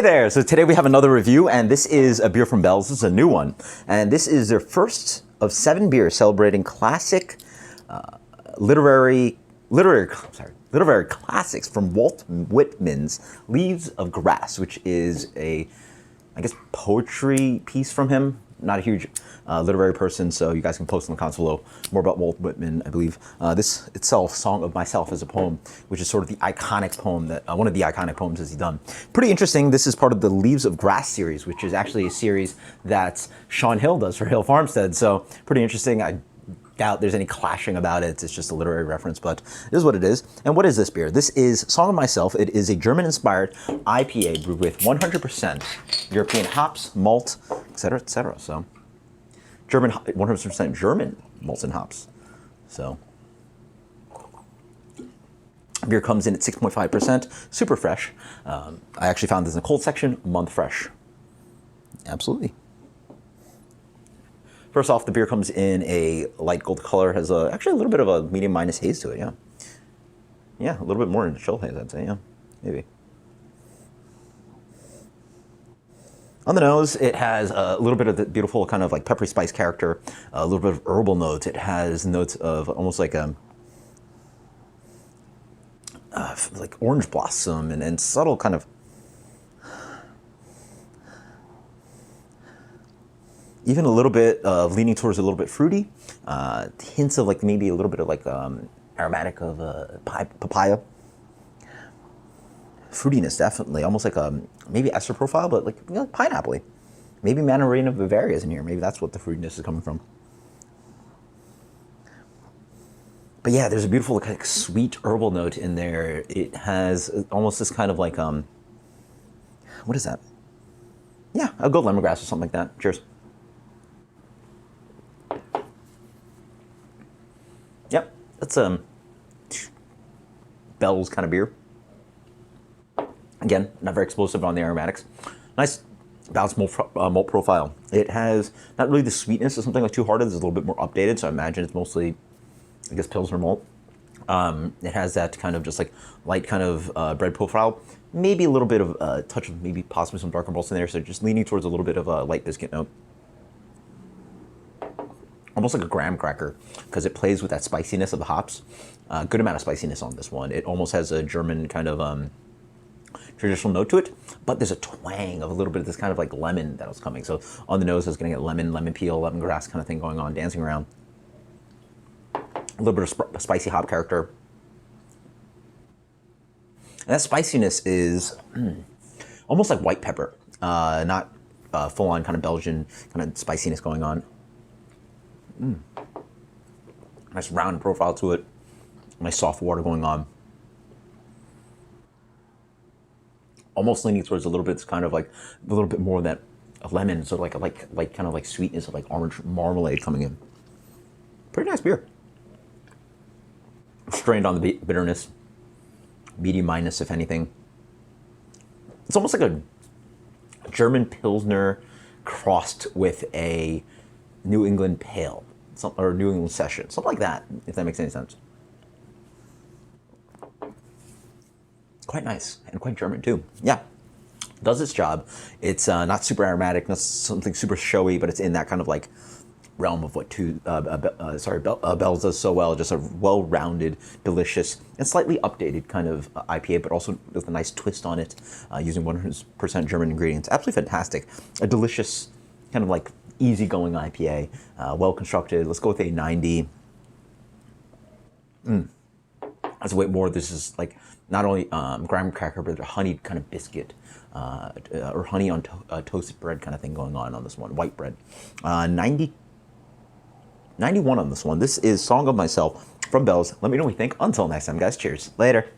Hey there, so today we have another review, and this is a beer from Bell's. This is a new one, and this is their first of 7 beers celebrating classic literary classics from Walt Whitman's Leaves of Grass, which is a, I guess, poetry piece from him. Not a huge literary person, so you guys can post in the comments below more about Walt Whitman, I believe. This itself, Song of Myself, is a poem, which is sort of the iconic poem that, one of the iconic poems that he's done. Pretty interesting. This is part of the Leaves of Grass series, which is actually a series that Sean Hill does for Hill Farmstead. So pretty interesting. I doubt there's any clashing about it. It's just a literary reference, but it is what it is. And what is this beer? This is Song of Myself. It is a German-inspired IPA brewed with 100% European hops, malt, etc., etc. So, 100% German malts and hops. So, beer comes in at 6.5%, super fresh. I actually found this in the cold section, month fresh. Absolutely. First off, the beer comes in a light gold color, has actually a little bit of a medium minus haze to it, yeah. Yeah, a little bit more than chill haze, I'd say, yeah, maybe. On the nose, it has a little bit of the beautiful kind of like peppery spice character, a little bit of herbal notes. It has notes of almost like like orange blossom and subtle kind of, even a little bit of leaning towards a little bit fruity, hints of like maybe a little bit of like aromatic of papaya. Fruitiness, definitely, almost like maybe ester profile, but like, you know, pineapple-y. Maybe Mandarina Bavaria is in here. Maybe that's what the fruitiness is coming from. But yeah, there's a beautiful like sweet herbal note in there. It has almost this kind of like what is that? Yeah, a gold lemongrass or something like that. Cheers. Yep, that's Bell's kind of beer. Again, not very explosive on the aromatics. Nice balanced malt profile. It has not really the sweetness of something like Two Hearted. It's a little bit more updated, so I imagine it's mostly, I guess, Pilsner malt. It has that kind of just like light kind of bread profile. Maybe a little bit of a touch of maybe possibly some darker malts in there, so just leaning towards a little bit of a light biscuit note. Almost like a graham cracker, because it plays with that spiciness of the hops. Good amount of spiciness on this one. It almost has a German kind of traditional note to it, but there's a twang of a little bit of this kind of like lemon that was coming. So on the nose, I was getting a lemon peel, lemongrass kind of thing going on, dancing around. A little bit of spicy hop character. And that spiciness is almost like white pepper, not full-on kind of Belgian kind of spiciness going on. Nice round profile to it. Nice soft water going on. Almost leaning towards a little bit, it's kind of like a little bit more of that lemon, so like kind of like sweetness of like orange marmalade coming in. Pretty nice beer. Strained on the bitterness, medium minus if anything. It's almost like a German Pilsner crossed with a New England Pale, or New England Session, something like that, if that makes any sense. Quite nice, and quite German too. Yeah, does its job. It's not super aromatic, not something super showy, but it's in that kind of like realm of what Bell's does so well. Just a well-rounded, delicious, and slightly updated kind of IPA, but also with a nice twist on it, using 100% German ingredients. Absolutely fantastic. A delicious, kind of like easygoing IPA, well constructed. Let's go with a 90. That's way more. This is like not only graham cracker, but a honeyed kind of biscuit, or honey on toasted bread kind of thing going on this one. White bread. 91 on this one. This is Song of Myself from Bell's. Let me know what you think. Until next time, guys. Cheers. Later.